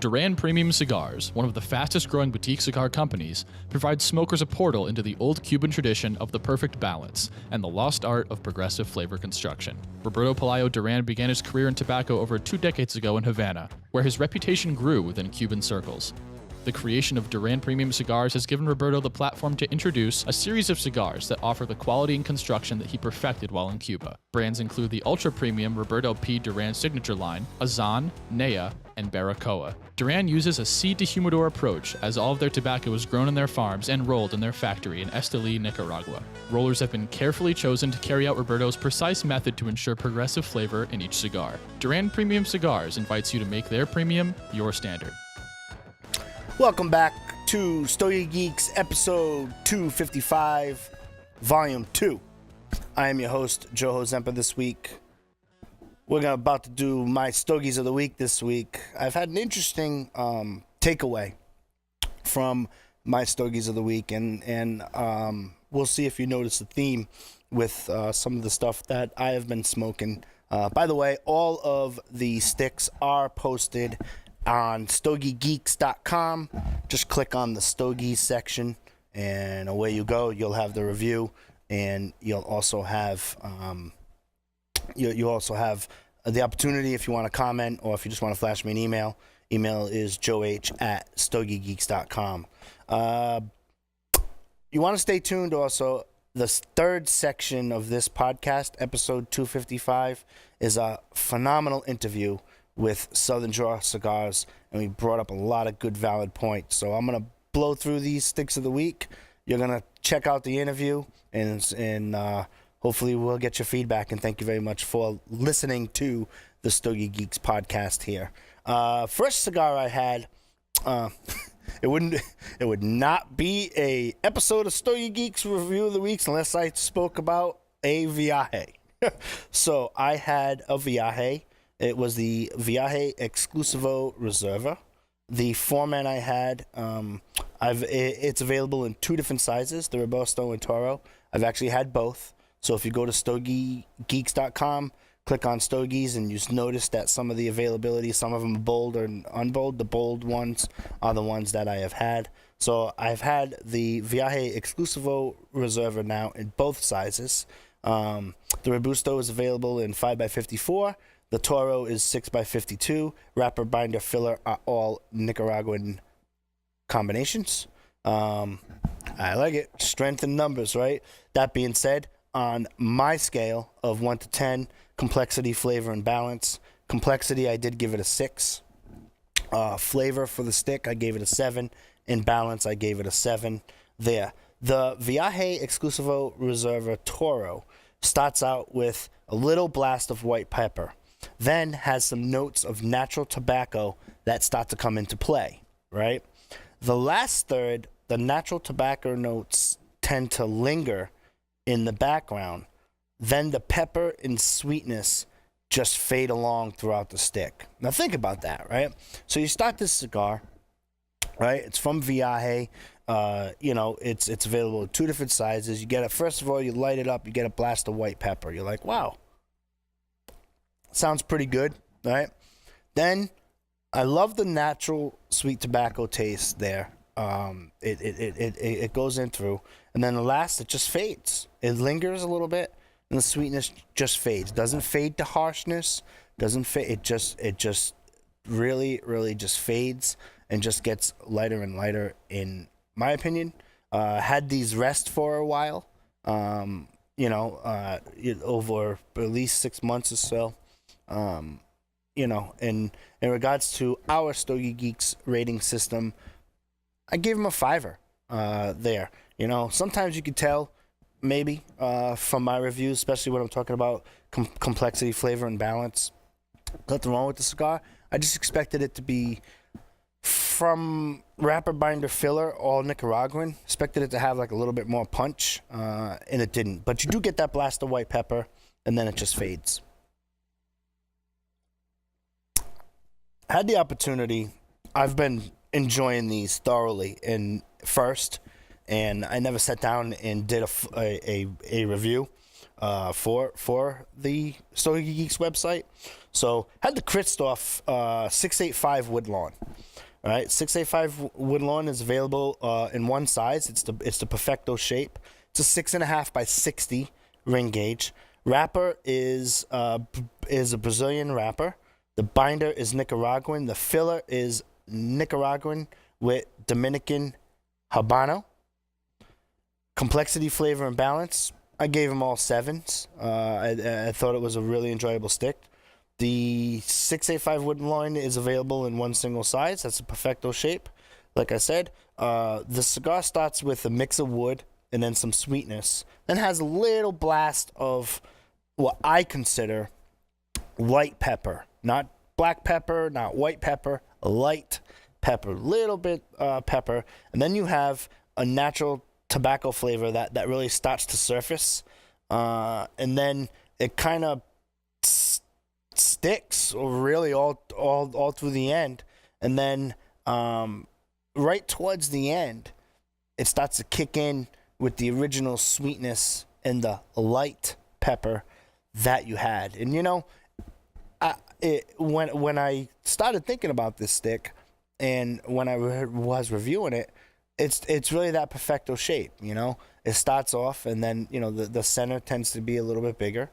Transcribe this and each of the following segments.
Duran Premium Cigars, one of the fastest-growing boutique cigar companies, provides smokers a portal into the old Cuban tradition of the perfect balance and the lost art of progressive flavor construction. Roberto Pelayo Duran began his career in tobacco over 2 decades ago in Havana, where his reputation grew within Cuban circles. The creation of Duran Premium Cigars has given Roberto the platform to introduce a series of cigars that offer the quality and construction that he perfected while in Cuba. Brands include the ultra-premium Roberto P. Duran signature line, Azan, Nea, and Baracoa. Duran uses a seed to humidor approach, as all of their tobacco is grown in their farms and rolled in their factory in Esteli, Nicaragua. Rollers have been carefully chosen to carry out Roberto's precise method to ensure progressive flavor in each cigar. Duran Premium Cigars invites you to make their premium your standard. Welcome back to Stogie Geeks, episode 255, volume 2. I am your host, Joe Hozempa. This week, we're about to do my Stogies of the week this week. I've had an interesting takeaway from my Stogies of the week, and we'll see if you notice the theme with some of the stuff that I have been smoking. By the way, all of the sticks are posted on StogieGeeks.com. Just click on the Stogies section, and away you go. You'll have the review, and you'll also have the opportunity if you want to comment or if you just want to flash me an email. Email is joeh@StogieGeeks.com. You want to stay tuned also. The third section of this podcast, episode 255, is a phenomenal interview with Southern Draw Cigars, and we brought up a lot of good, valid points. So I'm going to blow through these sticks of the week. You're going to check out the interview, and hopefully we'll get your feedback, and thank you very much for listening to the Stogie Geeks podcast here. First cigar I had, it would not be a episode of Stogie Geeks Review of the Weeks unless I spoke about a Viaje. So I had a Viaje. It was the Viaje Exclusivo Reserva. The format I had, it's available in 2 different sizes, the Robusto and Toro. I've actually had both. So if you go to StogieGeeks.com, click on Stogies, and you notice that some of the availability, some of them are bold or unbold. The bold ones are the ones that I have had. So I've had the Viaje Exclusivo Reserva now in both sizes. The Robusto is available in 5x54. The Toro is 6x52. Wrapper, binder, filler are all Nicaraguan combinations. I like it. Strength in numbers, right? That being said, on my scale of 1 to 10, complexity, flavor, and balance. Complexity, I did give it a 6. Flavor for the stick, I gave it a 7. In balance, I gave it a 7. There. The Viaje Exclusivo Reserva Toro starts out with a little blast of white pepper, then has some notes of natural tobacco that start to come into play, right? The last third, the natural tobacco notes tend to linger in the background. Then the pepper and sweetness just fade along throughout the stick. Now think about that, right? So you start this cigar, right? It's from Viaje. It's available in 2 different sizes. You get it, first of all, you light it up, you get a blast of white pepper. You're like, wow. Sounds pretty good, right? Then I love the natural sweet tobacco taste there. It goes in through, and then the last, it just fades. It lingers a little bit, and the sweetness just fades. Doesn't fade to harshness. Doesn't fade. It just really, really just fades and just gets lighter and lighter. In my opinion, had these rest for a while. Over at least 6 months or so. In regards to our Stogie Geeks rating system, I gave him a 5 there. Sometimes you can tell, maybe, from my reviews, especially when I'm talking about complexity, flavor, and balance. Nothing wrong with the cigar. I just expected it to be from wrapper, binder, filler, all Nicaraguan. Expected it to have like a little bit more punch, and it didn't. But you do get that blast of white pepper, and then it just fades. Had the opportunity. I've been enjoying these thoroughly and I never sat down and did a review. for the Stogie Geeks website. So had the Christoph 685 Woodlawn. All right, 685 Woodlawn is available in one size. It's the Perfecto shape. It's a 6.5 by 60 ring gauge. Wrapper is a Brazilian wrapper. The binder is Nicaraguan. The filler is Nicaraguan with Dominican Habano. Complexity, flavor, and balance, I gave them all 7s. I thought it was a really enjoyable stick. The 685 Woodlawn is available in one single size. That's a Perfecto shape. Like I said, the cigar starts with a mix of wood and then some sweetness. Then has a little blast of what I consider light pepper. Not black pepper, not white pepper, light pepper. Little bit pepper. And then you have a natural tobacco flavor that really starts to surface. And then it kind of sticks really all through the end. And then right towards the end, it starts to kick in with the original sweetness and the light pepper that you had. And, you know, when I started thinking about this stick and when I was reviewing it, it's really that Perfecto shape, you know. It starts off and then, you know, the center tends to be a little bit bigger.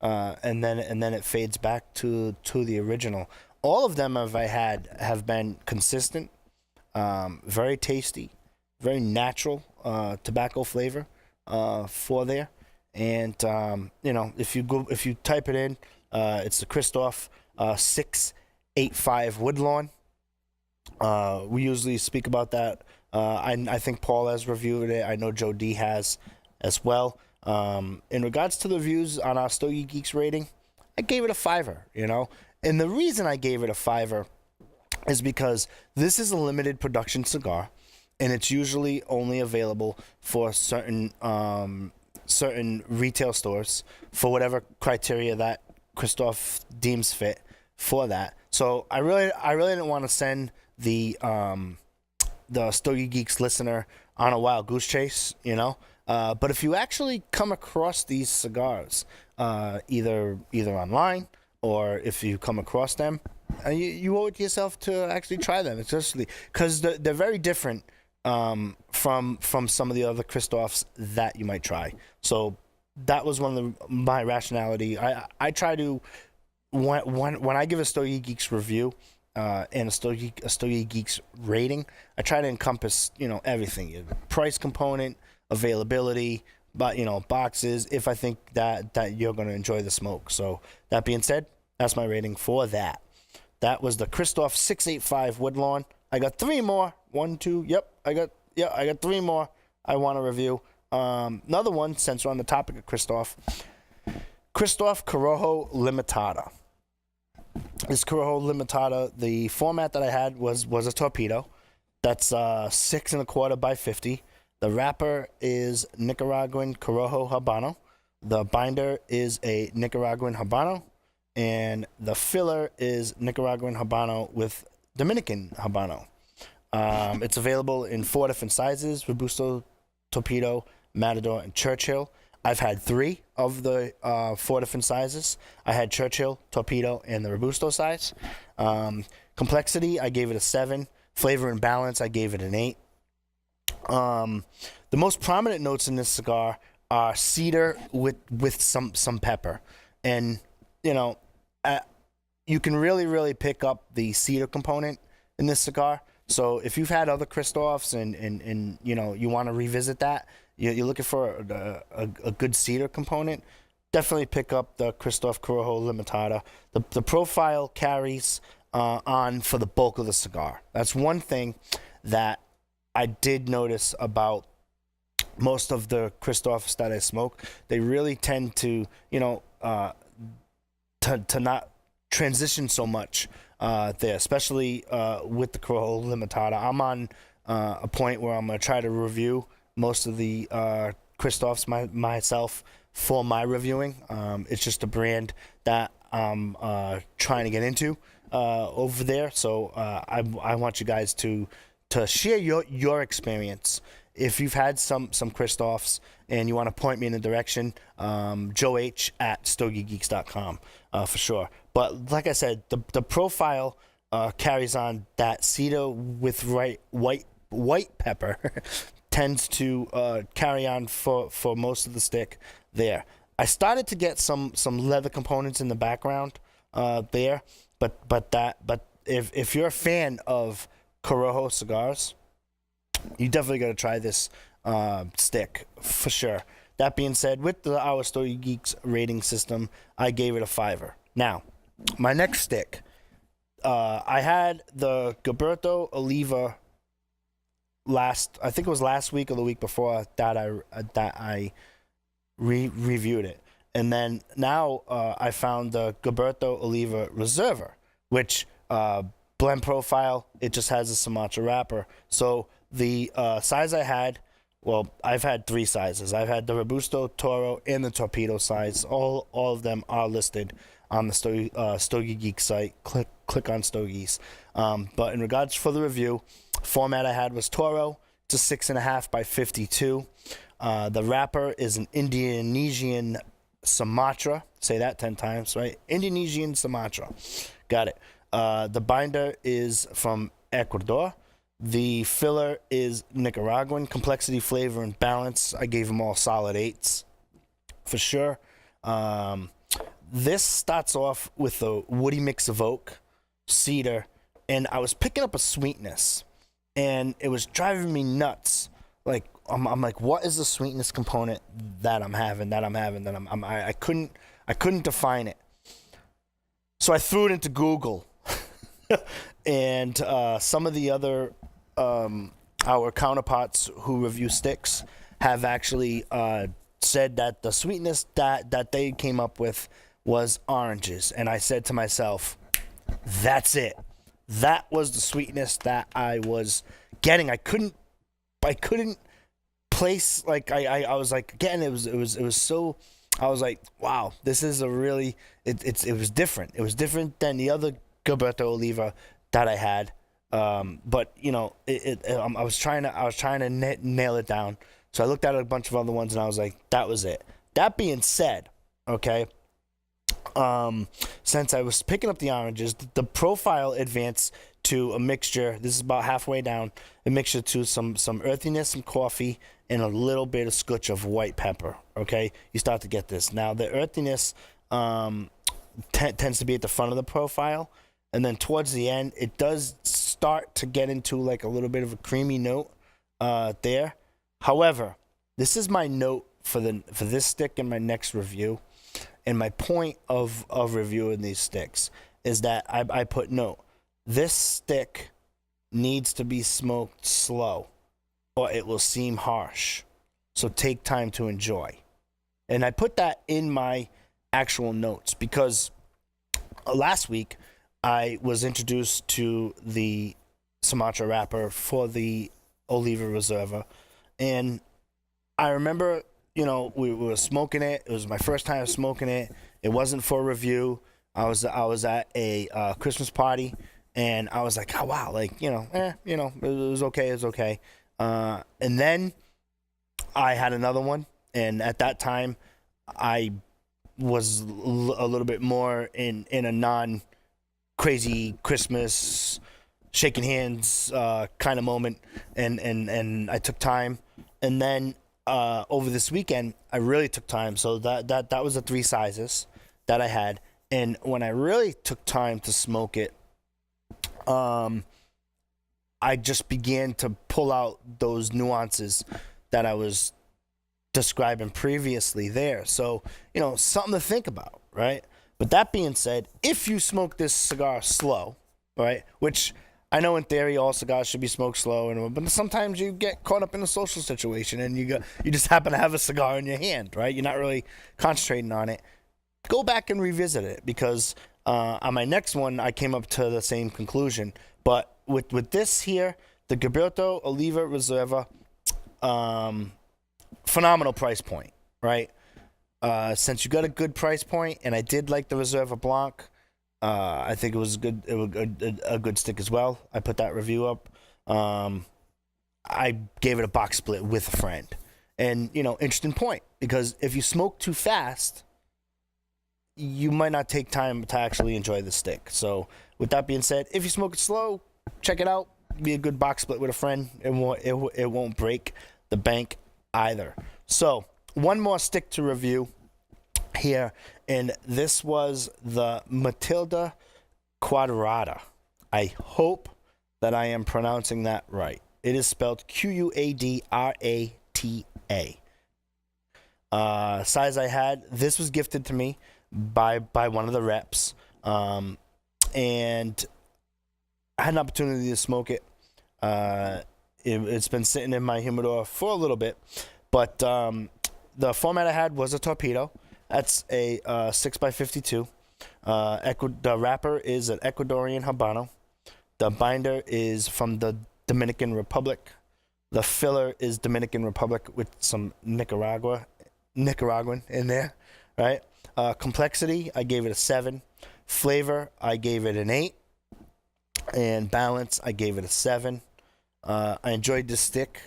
And then it fades back to the original. All of them have been consistent, very tasty, very natural tobacco flavor for there. And you know, if you type it in, it's the Christoph 685 Woodlawn. We usually speak about that. I think Paul has reviewed it. I know Joe D has as well. In regards to the reviews on our Stogie Geeks rating, I gave it a 5. You know, and the reason I gave it a 5 is because this is a limited production cigar, and it's usually only available for certain retail stores for whatever criteria that Christoph deems fit for that. So I really didn't want to send the Stogie Geeks listener on a wild goose chase, you know. But if you actually come across these cigars, either online or if you come across them, you owe it to yourself to actually try them, especially because they're very different from some of the other Christophs that you might try. So that was one of my rationality. I try to when I give a Stogie Geeks review and a Stogie Geeks rating, I try to encompass, you know, everything: price component, availability, but, you know, boxes, if I think that you're going to enjoy the smoke. So that being said, that's my rating for that. That was the Christoph 685 Woodlawn. I got 3 more. 1, 2. Yep. I got 3 more I want to review. Another one, since we're on the topic of Christoph Corojo Limitada. This Corojo Limitada, the format that I had was a torpedo. That's 6 1/4 by 50. The wrapper is Nicaraguan Corojo Habano. The binder is a Nicaraguan Habano. And the filler is Nicaraguan Habano with Dominican Habano. It's available in 4 different sizes: Robusto, Torpedo, Matador, and Churchill. I've had 3 of the 4 different sizes. I had Churchill, Torpedo, and the Robusto size. Complexity, I gave it a 7. Flavor and balance, I gave it an 8. The most prominent notes in this cigar are cedar with some pepper. And, you know, you can really pick up the cedar component in this cigar. So if you've had other Christophs and you know, you want to revisit that, you're looking for a good cedar component, definitely pick up the Christoph Corojo Limitada. The profile carries on for the bulk of the cigar. That's one thing that I did notice about most of the Christophs that I smoke. They really tend to, you know, to not transition so much there, especially with the Corojo Limitada. I'm on a point where I'm going to try to review most of the Christophs myself for my reviewing. It's just a brand that I'm trying to get into over there. So I want you guys to share your experience if you've had some Christophs and you want to point me in the direction, Joe H at StogieGeeks.com for sure. But like I said, the profile carries on that cedar with white pepper tends to carry on for most of the stick there. I started to get some leather components in the background there, but if you're a fan of Corojo cigars, you definitely got to try this stick for sure. That being said, with our Stogie Geeks rating system, I gave it a 5. Now, my next stick, I had the Gilberto Oliva I think it was last week or the week before that I reviewed it. And then now I found the Gilberto Oliva Reserva, which blend profile, it just has a Sumatra wrapper. So the size I had, well, I've had 3 sizes. I've had the Robusto, Toro, and the Torpedo size. All of them are listed on the Stogie Geeks site. Click on Stogies. But in regards for the review, format I had was Toro. It's a 6.5 by 52. The wrapper is an Indonesian Sumatra. Say that 10 times, right? Indonesian Sumatra. Got it. The binder is from Ecuador. The filler is Nicaraguan. Complexity, flavor, and balance, I gave them all solid 8s for sure. This starts off with a woody mix of oak, cedar, and I was picking up a sweetness, and it was driving me nuts. Like I'm like, what is the sweetness component that I'm having? I couldn't define it. So I threw it into Google, and some of the other our counterparts who review sticks have actually said that the sweetness that they came up with was oranges, and I said to myself, that's it. That was the sweetness that I was getting. I couldn't place, like I was like, again, it was so, I was like, wow, this is a really, it was different. It was different than the other Gilberto Oliva that I had. But you know, I was trying to nail it down. So I looked at a bunch of other ones and I was like, that was it. That being said, okay, since I was picking up the oranges, the profile advanced to a mixture. This is about halfway down. A mixture to some earthiness, some coffee, and a little bit of scotch of white pepper. Okay, you start to get this. Now the earthiness tends to be at the front of the profile, and then towards the end, it does start to get into like a little bit of a creamy note there. However, this is my note for this stick in my next review. And my point of reviewing these sticks is that I put note. This stick needs to be smoked slow or it will seem harsh. So take time to enjoy. And I put that in my actual notes because last week I was introduced to the Sumatra wrapper for the Oliva Reserva. And I remember, you know, we were smoking it. It was my first time smoking it. It wasn't for review. I was at a Christmas party, and I was like, oh wow, like it was okay. It was okay. And then I had another one, and at that time, I was a little bit more in a non crazy Christmas shaking hands kind of moment, and I took time, and then. Over this weekend, I really took time. So that was the 3 sizes that I had. And when I really took time to smoke it, I just began to pull out those nuances that I was describing previously there. So, you know, something to think about, right? But that being said, if you smoke this cigar slow, right, which I know in theory all cigars should be smoked slow, but sometimes you get caught up in a social situation and you just happen to have a cigar in your hand, right? You're not really concentrating on it. Go back and revisit it because on my next one I came up to the same conclusion. But with this here, the Gilberto Oliva Reserva, phenomenal price point, right? Since you got a good price point, and I did like the Reserva Blanc. I think it was good. It was a good stick as well. I put that review up. I gave it a box split with a friend. And, interesting point, because if you smoke too fast, you might not take time to actually enjoy the stick. So with that being said, if you smoke it slow, check it out. Be a good box split with a friend. It won't break the bank either. So one more stick to review here, and this was the Matilda Quadrata. I hope that I am pronouncing that right. It is spelled Quadrata. Size I had. This was gifted to me by one of the reps, and I had an opportunity to smoke it. It's been sitting in my humidor for a little bit, but the format I had was a torpedo. That's a 6x52. The wrapper is an Ecuadorian Habano. The binder is from the Dominican Republic. The filler is Dominican Republic with some Nicaraguan in there, right? Complexity, I gave it a 7. Flavor, I gave it an 8. And balance, I gave it a 7. I enjoyed this stick.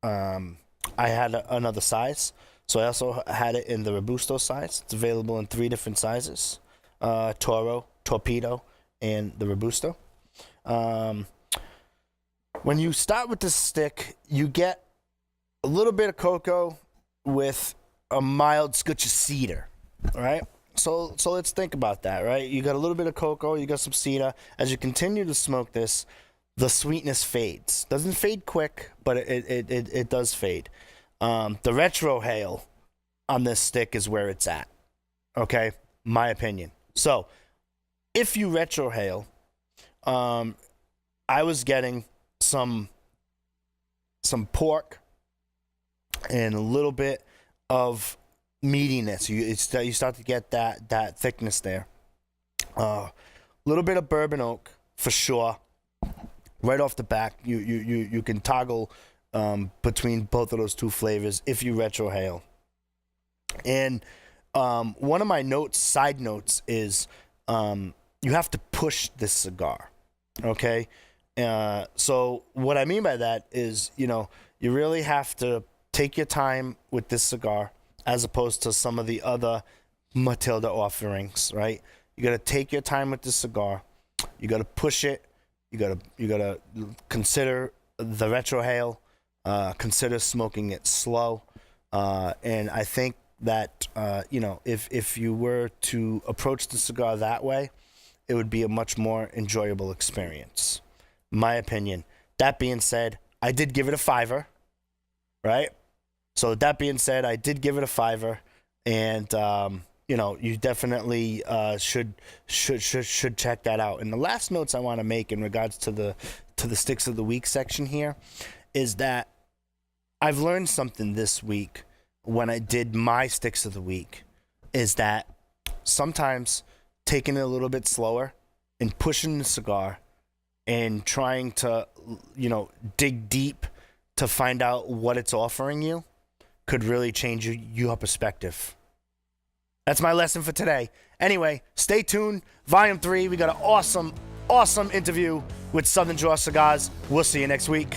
I had another size, so I also had it in the Robusto size. It's available in 3 different sizes: Toro, Torpedo, and the Robusto. When you start with this stick, you get a little bit of cocoa with a mild scotch of cedar, right? So let's think about that, right? You got a little bit of cocoa, you got some cedar. As you continue to smoke this, the sweetness fades. Doesn't fade quick, but it does fade. The retrohale on this stick is where it's at, okay? My opinion. So if you retrohale, I was getting some pork and a little bit of meatiness. You start to get that thickness there. A little bit of bourbon oak for sure. Right off the back, you can toggle between both of those two flavors if you retrohale. And one of my side notes is you have to push this cigar. Okay. So what I mean by that is, you really have to take your time with this cigar as opposed to some of the other Matilda offerings, right? You got to take your time with this cigar. You got to push it. You got to consider the retrohale, consider smoking it slow. And I think that, if you were to approach the cigar that way, it would be a much more enjoyable experience. My opinion. That being said, I did give it a 5-er, right? So that being said, I did give it a 5-er, and you definitely should check that out. And the last notes I want to make in regards to the sticks of the week section here is that I've learned something this week when I did my sticks of the week, is that sometimes taking it a little bit slower and pushing the cigar and trying to, dig deep to find out what it's offering you could really change your perspective. That's my lesson for today. Anyway, stay tuned. Volume 3, we got an awesome interview with Southern Draw Cigars. We'll see you next week.